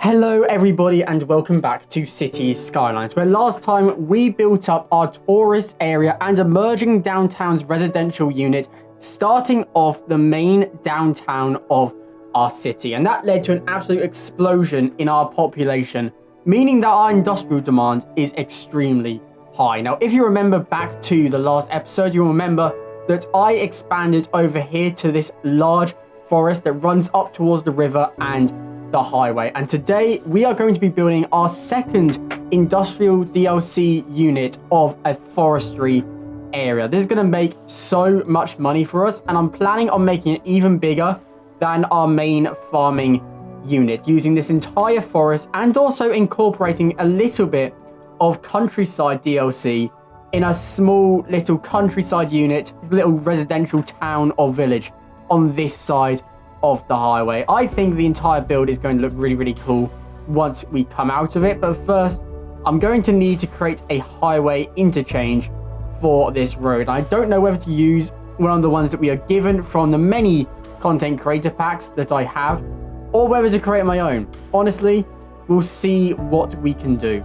Hello everybody and welcome back to Cities Skylines, where last time we built up our tourist area and emerging downtown's residential unit, starting off the main downtown of our city. And that led to an absolute explosion in our population, meaning that our industrial demand is extremely high. Now, if you remember back to the last episode, you'll remember that I expanded over here to this large forest that runs up towards the river and the highway. And today we are going to be building our second industrial DLC unit of a forestry area. This is going to make so much money for us, and I'm planning on making it even bigger than our main farming unit, using this entire forest and also incorporating a little bit of countryside DLC in a small little countryside unit, little residential town or village on this side of the highway. I think the entire build is going to look really, really cool once we come out of it. But first, I'm going to need to create a highway interchange for this road. I don't know whether to use one of the ones that we are given from the many content creator packs that I have, or whether to create my own. Honestly, we'll see what we can do.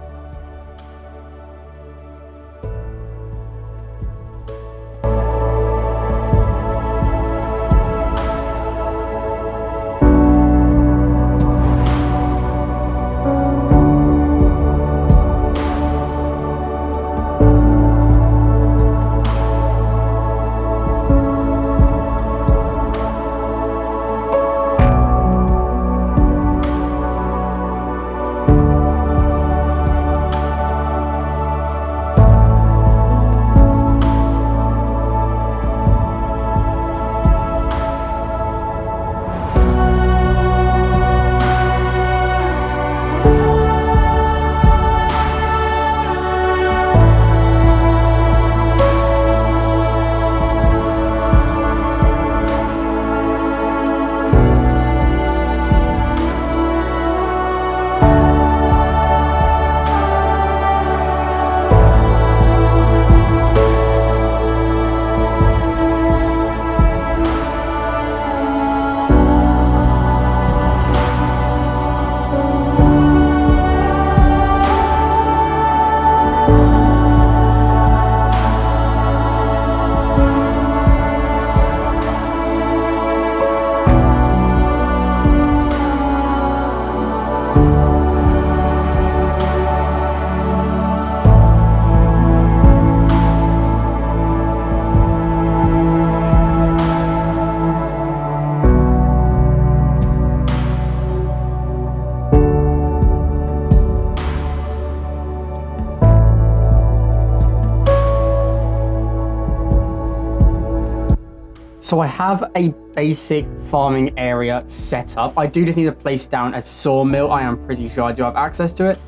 So I have a basic farming area set up. I do just need to place down a sawmill. I am pretty sure I do have access to it.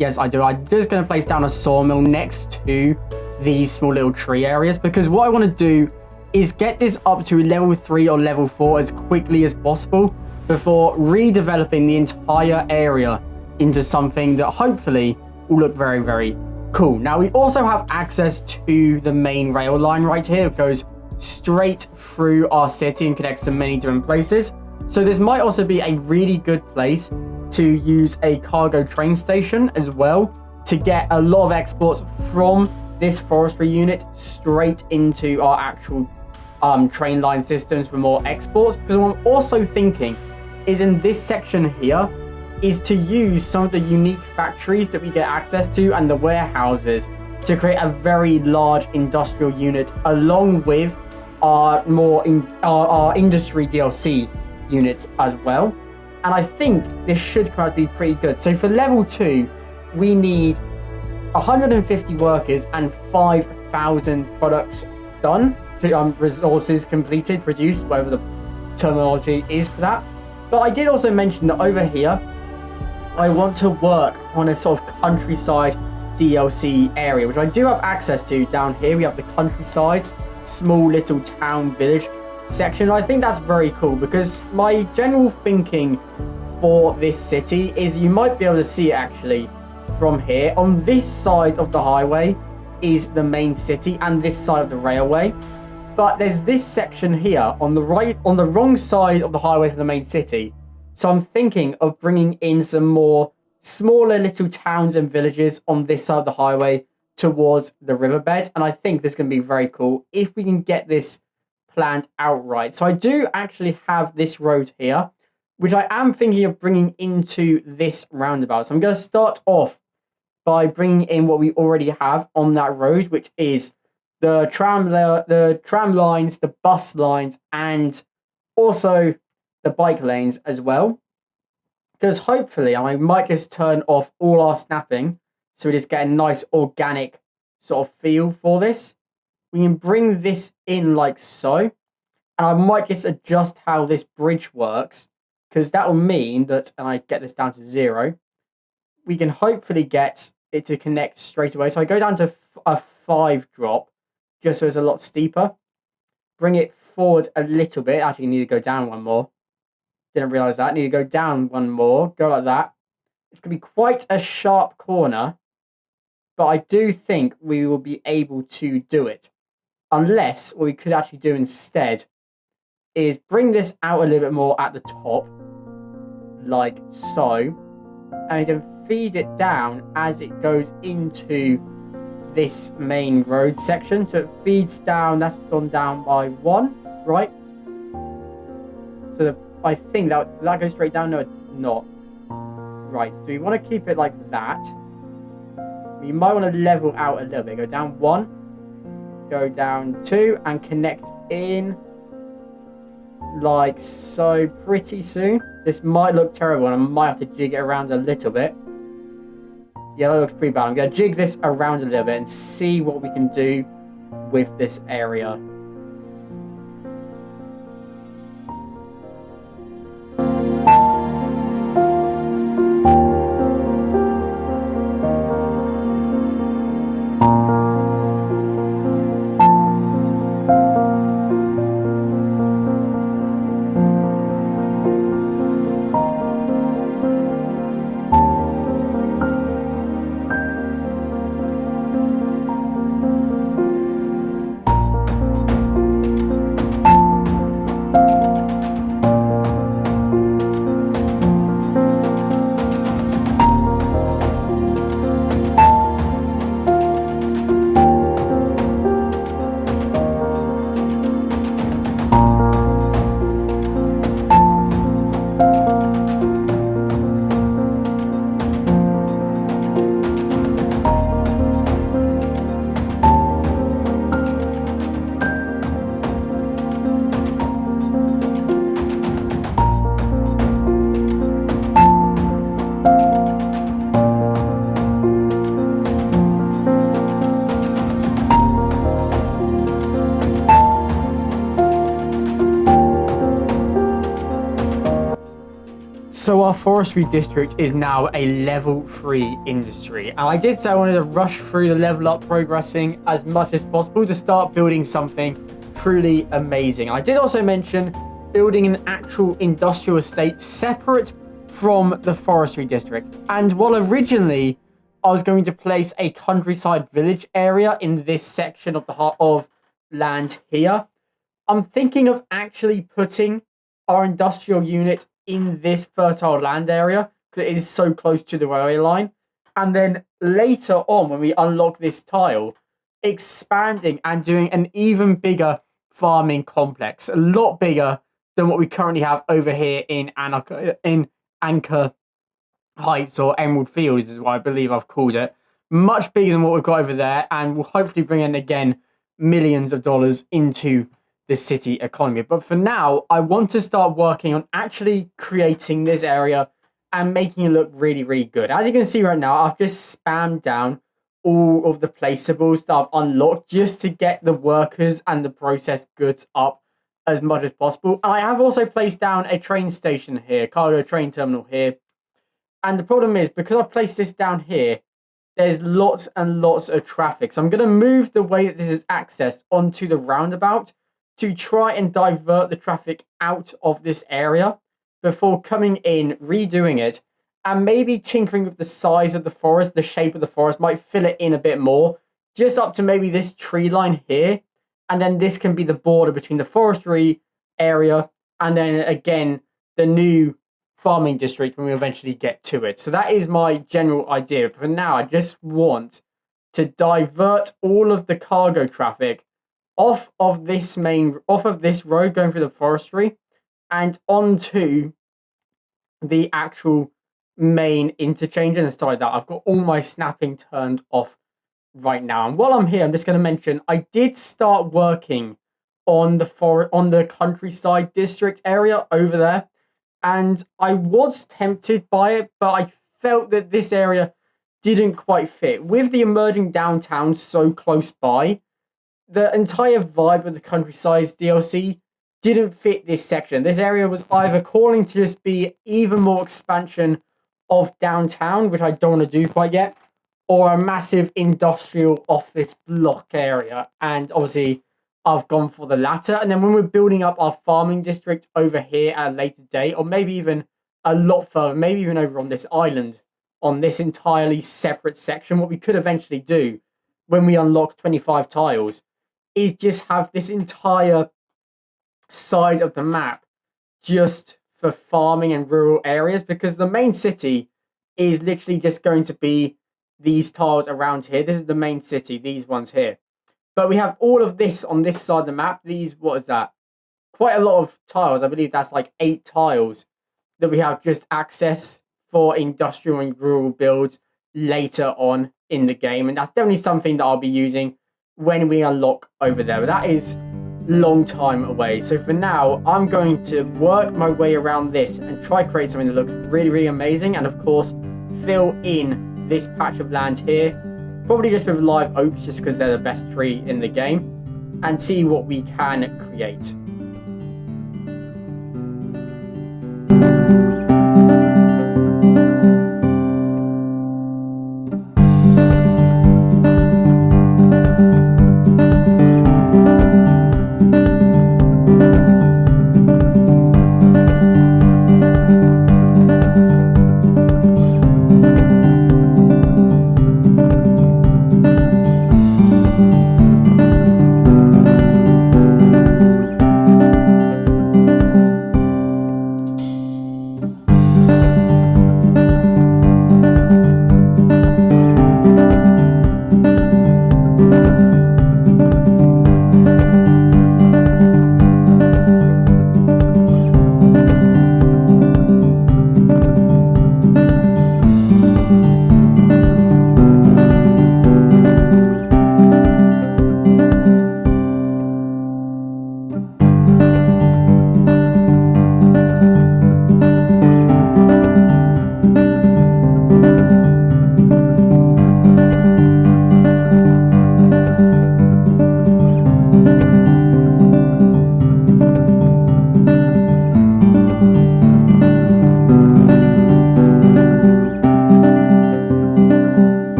Yes, I do. I'm just going to place down a sawmill next to these small little tree areas, because what I want to do is get this up to level 3 or level 4 as quickly as possible before redeveloping the entire area into something that hopefully will look very, very cool. Now, we also have access to the main rail line right here. It goes straight through our city and connects to many different places. So this might also be a really good place to use a cargo train station as well, to get a lot of exports from this forestry unit straight into our actual train line systems for more exports. Because what I'm also thinking is, in this section here, is to use some of the unique factories that we get access to and the warehouses to create a very large industrial unit, along with our our industry DLC units as well. And I think this should come out to be pretty good. So for level 2, we need 150 workers and 5,000 products done, resources completed, produced, whatever the terminology is for that. But I did also mention that over here, I want to work on a sort of countryside DLC area, which I do have access to down here. We have the countrysides, small little town village section. I think that's very cool, because my general thinking for this city is, you might be able to see it actually from here. On this side of the highway is the main city, and this side of the railway. But there's this section here on the right, on the wrong side of the highway to the main city, So I'm thinking of bringing in some more smaller little towns and villages on this side of the highway towards the riverbed. And I think this is going to be very cool if we can get this planned outright. So I do actually have this road here, which I am thinking of bringing into this roundabout. So I'm going to start off by bringing in what we already have on that road, which is the tram lines, the bus lines, and also the bike lanes as well. Because hopefully, I might just turn off all our snapping, so we just get a nice organic sort of feel for this. We can bring this in like so, and I might just adjust how this bridge works, because that will mean that, and I get this down to 0, we can hopefully get it to connect straight away. So I go down to a 5 drop, just so it's a lot steeper. Bring it forward a little bit. Actually, you need to go down one more. Didn't realize that. Need to go down one more. Go like that. It's going to be quite a sharp corner, but I do think we will be able to do it. Unless what we could actually do instead is bring this out a little bit more at the top, like so, and we can feed it down as it goes into this main road section. So it feeds down, that's gone down by 1, right? So I think that goes straight down. No, it's not. Right, so you want to keep it like that. You might want to level out a little bit. Go down 1, go down 2, and connect in like so pretty soon. This might look terrible, and I might have to jig it around a little bit. Yeah, that looks pretty bad. I'm going to jig this around a little bit and see what we can do with this area. So our forestry district is now a level 3 industry. And I did say I wanted to rush through the level up progressing as much as possible to start building something truly amazing. I did also mention building an actual industrial estate separate from the forestry district. And while originally I was going to place a countryside village area in this section of the heart of land here, I'm thinking of actually putting our industrial unit in this fertile land area because it is so close to the railway line. And then later on, when we unlock this tile, expanding and doing an even bigger farming complex, a lot bigger than what we currently have over here in Anchor Heights, or Emerald Fields is what I believe I've called it. Much bigger than what we've got over there, and will hopefully bring in again millions of dollars into the city economy. But for now, I want to start working on actually creating this area and making it look really, really good. As you can see right now, I've just spammed down all of the placeables that I've unlocked just to get the workers and the processed goods up as much as possible. And I have also placed down a train station here, cargo train terminal here. And the problem is, because I've placed this down here, there's lots and lots of traffic. So I'm going to move the way that this is accessed onto the roundabout to try and divert the traffic out of this area before coming in, redoing it, and maybe tinkering with the size of the forest, the shape of the forest, might fill it in a bit more, just up to maybe this tree line here. And then this can be the border between the forestry area and then again the new farming district when we eventually get to it. So that is my general idea. But for now, I just want to divert all of the cargo traffic off of this road going through the forestry and onto the actual main interchange and stuff like that. I've got all my snapping turned off right now. And while I'm here, I'm just going to mention I did start working on the countryside district area over there, and I was tempted by it, but I felt that this area didn't quite fit with the emerging downtown so close by. The entire vibe of the countryside DLC didn't fit this section. This area was either calling to just be even more expansion of downtown, which I don't want to do quite yet, or a massive industrial office block area. And obviously, I've gone for the latter. And then when we're building up our farming district over here at a later date, or maybe even a lot further, maybe even over on this island, on this entirely separate section, what we could eventually do when we unlock 25 tiles is just have this entire side of the map just for farming and rural areas, because the main city is literally just going to be these tiles around here. This is the main city, these ones here. But we have all of this on this side of the map. These, what is that? Quite a lot of tiles. I believe that's like 8 tiles that we have just access for industrial and rural builds later on in the game. And that's definitely something that I'll be using when we unlock over there. But that is long time away. So for now, I'm going to work my way around this and try create something that looks really, really amazing. And of course, fill in this patch of land here, probably just with live oaks, just because they're the best tree in the game, and see what we can create.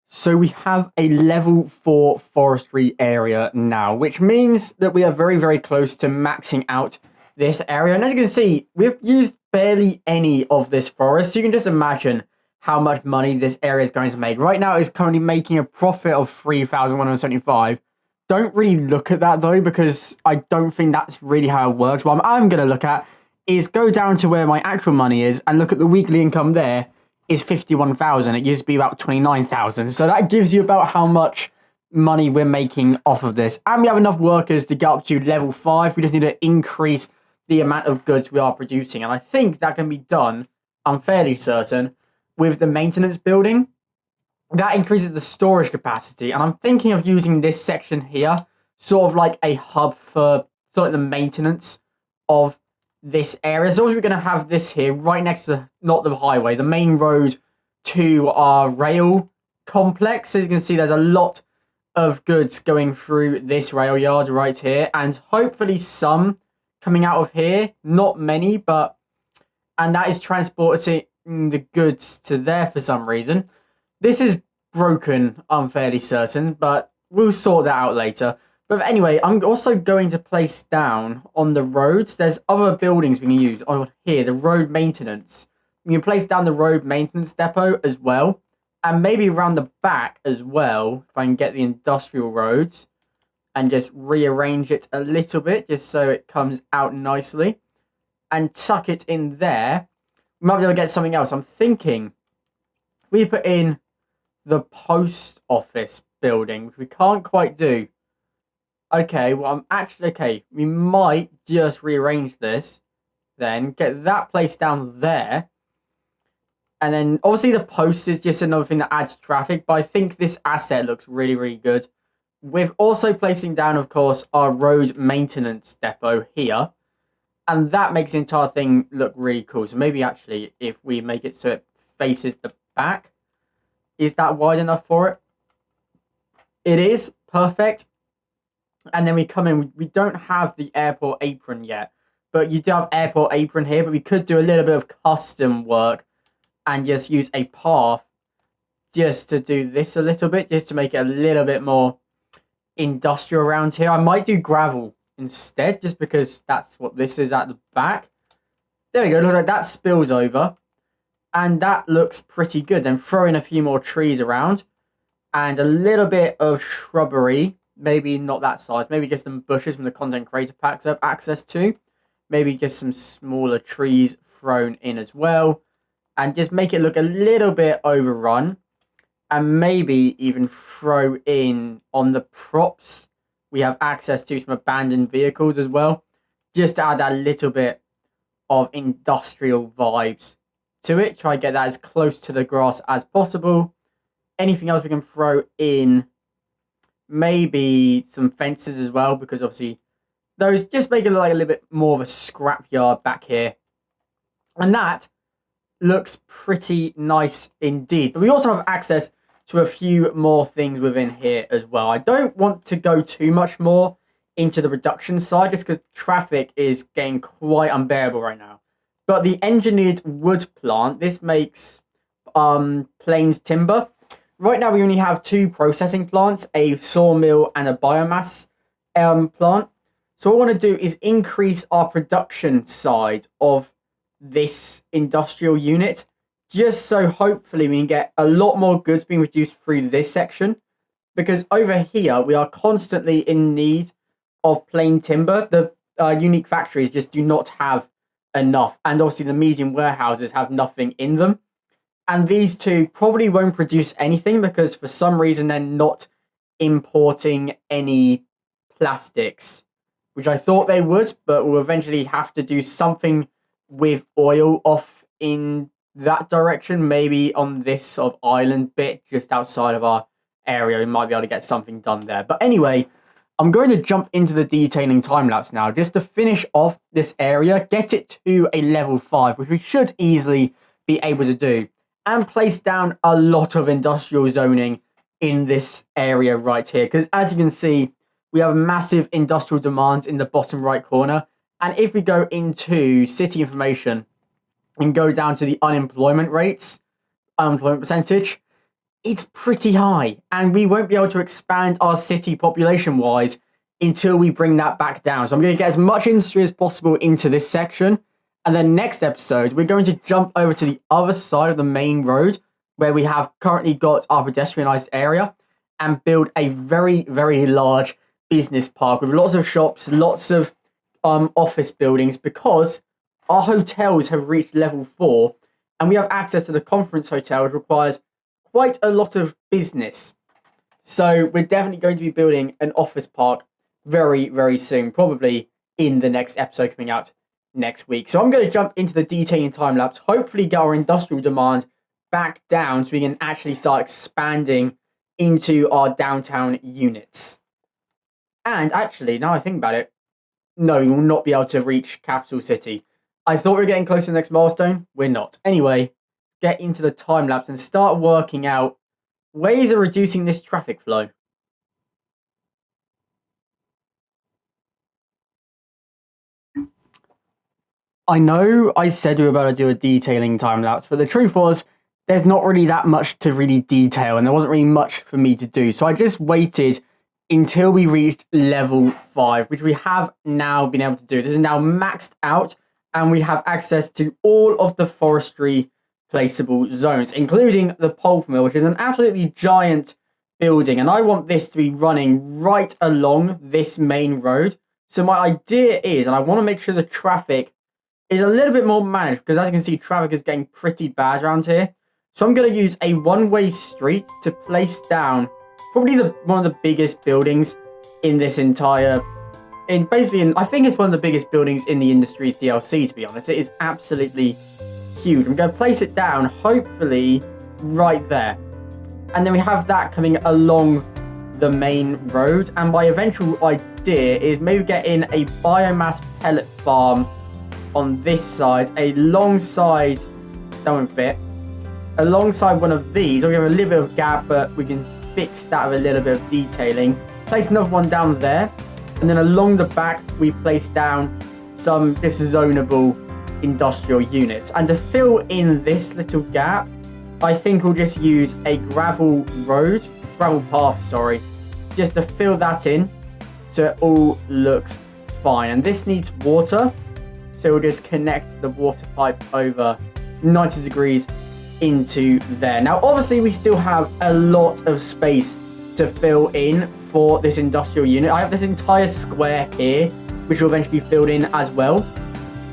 So we have a level 4 forestry area now, which means that we are very, very close to maxing out this area. And as you can see, we've used barely any of this forest. So you can just imagine how much money this area is going to make. Right now, it's currently making a profit of 3,175. Don't really look at that, though, because I don't think that's really how it works. What I'm going to look at is go down to where my actual money is and look at the weekly income there is 51,000. It used to be about 29,000. So that gives you about how much money we're making off of this. And we have enough workers to get up to level 5. We just need to increase the amount of goods we are producing. And I think that can be done I'm fairly certain, with the maintenance building. That increases the storage capacity, and I'm thinking of using this section here sort of like a hub for sort of the maintenance of this area. So we're going to have this here right next to, not the highway, the main road to our rail complex. As you can see, there's a lot of goods going through this rail yard right here, and hopefully some coming out of here. Not many, but, and that is transporting the goods to there for some reason. This is broken, I'm fairly certain, but we'll sort that out later. But anyway, I'm also going to place down on the roads. There's other buildings we can use on here, the road maintenance. We can place down the road maintenance depot as well. And maybe around the back as well, if I can get the industrial roads and just rearrange it a little bit, just so it comes out nicely. And tuck it in there. We might be able to get something else. I'm thinking we put in the post office building, which we can't quite do. Okay, well, I'm actually, okay, we might just rearrange this, then get that place down there. And then, obviously, the post is just another thing that adds traffic, but I think this asset looks really, really good. With also placing down, of course, our road maintenance depot here. And that makes the entire thing look really cool. So maybe, actually, if we make it so it faces the back, is that wide enough for it? It is. Perfect. And then we come in. We don't have the airport apron yet. But you do have airport apron here. But we could do a little bit of custom work and just use a path just to do this a little bit. Just to make it a little bit more industrial around here. I might do gravel instead. Just because that's what this is at the back. There we go. Looks like that spills over. And that looks pretty good. Then throw in a few more trees around. And a little bit of shrubbery. Maybe not that size. Maybe just some bushes from the content creator packs I have access to. Maybe just some smaller trees thrown in as well. And just make it look a little bit overrun. And maybe even throw in on the props. We have access to some abandoned vehicles as well. Just to add that little bit of industrial vibes to it. Try to get that as close to the grass as possible. Anything else we can throw in? Maybe some fences as well, because obviously those just make it look like a little bit more of a scrapyard back here. And that looks pretty nice indeed. But we also have access to a few more things within here as well. I don't want to go too much more into the production side, just because traffic is getting quite unbearable right now. But the engineered wood plant, this makes plains timber. Right now we only have two processing plants, a sawmill and a biomass plant. So what I want to do is increase our production side of this industrial unit, just so hopefully we can get a lot more goods being produced through this section. Because over here we are constantly in need of plain timber. The unique factories just do not have enough, and obviously the medium warehouses have nothing in them. And these two probably won't produce anything because for some reason they're not importing any plastics, which I thought they would, but we'll eventually have to do something with oil off in that direction. Maybe on this sort of island bit just outside of our area, we might be able to get something done there. But anyway, I'm going to jump into the detailing time-lapse now just to finish off this area, get it to a level 5, which we should easily be able to do. And place down a lot of industrial zoning in this area right here. Because as you can see, we have massive industrial demands in the bottom right corner. And if we go into city information and go down to the unemployment rates, unemployment percentage, it's pretty high. And we won't be able to expand our city population-wise until we bring that back down. So I'm going to get as much industry as possible into this section. And then next episode, we're going to jump over to the other side of the main road where we have currently got our pedestrianised area and build a very, very large business park with lots of shops, lots of office buildings, because our hotels have reached level 4 and we have access to the conference hotel, which requires quite a lot of business. So we're definitely going to be building an office park very, very soon, probably in the next episode coming out next week. So I'm going to jump into the detailing time lapse, hopefully get our industrial demand back down so we can actually start expanding into our downtown units. And actually, now I think about it, no, we will not be able to reach Capital City. I thought we were getting close to the next milestone. We're not. Anyway, get into the time lapse and start working out ways of reducing this traffic flow. I know I said we were about to do a detailing time lapse, but the truth was there's not really that much to really detail and there wasn't really much for me to do. So I just waited until we reached level 5, which we have now been able to do. This is now maxed out and we have access to all of the forestry placeable zones, including the pulp mill, which is an absolutely giant building. And I want this to be running right along this main road. So my idea is, and I want to make sure the traffic is a little bit more managed because as you can see, traffic is getting pretty bad around here. So I'm going to use a one-way street to place down probably one of the biggest buildings in this entire, I think it's one of the biggest buildings in the Industries DLC, to be honest. It is absolutely huge. I'm going to place it down, hopefully right there. And then we have that coming along the main road. And my eventual idea is maybe get in a biomass pellet farm on this side, alongside, that won't fit, alongside one of these. I'll give a little bit of gap, but we can fix that with a little bit of detailing. Place another one down there, and then along the back, we place down some zonable industrial units. And to fill in this little gap, I think we'll just use a gravel path, just to fill that in so it all looks fine. And this needs water. So we'll just connect the water pipe over 90 degrees into there. Now, obviously, we still have a lot of space to fill in for this industrial unit. I have this entire square here, which will eventually be filled in as well.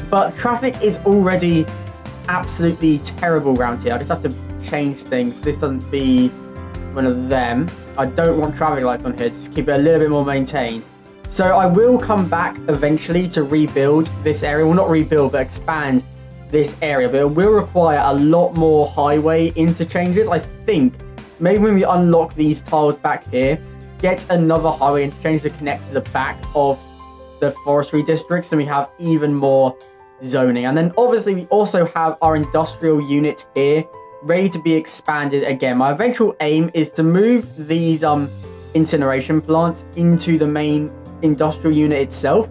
But traffic is already absolutely terrible around here. I just have to change things. This doesn't be one of them. I don't want traffic lights on here. Just keep it a little bit more maintained. So I will come back eventually to rebuild this area. Well, not rebuild, but expand this area. But it will require a lot more highway interchanges. I think maybe when we unlock these tiles back here, get another highway interchange to connect to the back of the forestry districts, and we have even more zoning. And then obviously we also have our industrial unit here ready to be expanded again. My eventual aim is to move these incineration plants into the main industrial unit itself,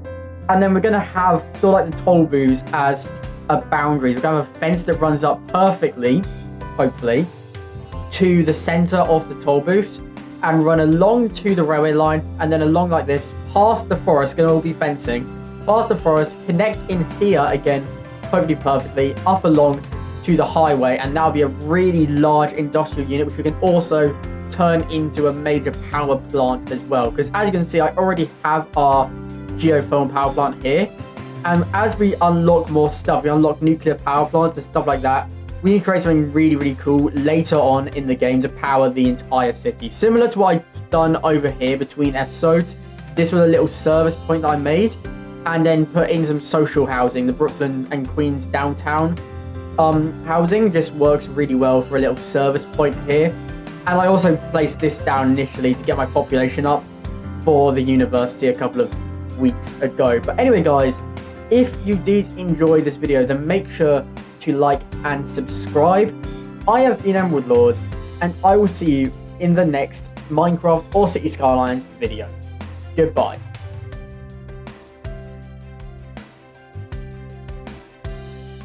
and then we're going to have sort of like the toll booths as a boundary. We're going to have a fence that runs up perfectly, hopefully, to the center of the toll booths and run along to the railway line, and then along like this past the forest. Going to all be fencing past the forest, connect in here again, hopefully perfectly, up along to the highway, and that'll be a really large industrial unit which we can also turn into a major power plant as well. Because as you can see, I already have our geothermal power plant here, and as we unlock more stuff, we unlock nuclear power plants and stuff like that, we need to create something really, really cool later on in the game to power the entire city. Similar to what I've done over here between episodes. This was a little service point that I made, and then put in some social housing. The Brooklyn and Queens downtown housing just works really well for a little service point here. And I also placed this down initially to get my population up for the university a couple of weeks ago. But anyway, guys, if you did enjoy this video, then make sure to like and subscribe. I have been Emerald Lord, and I will see you in the next Minecraft or City Skylines video. Goodbye.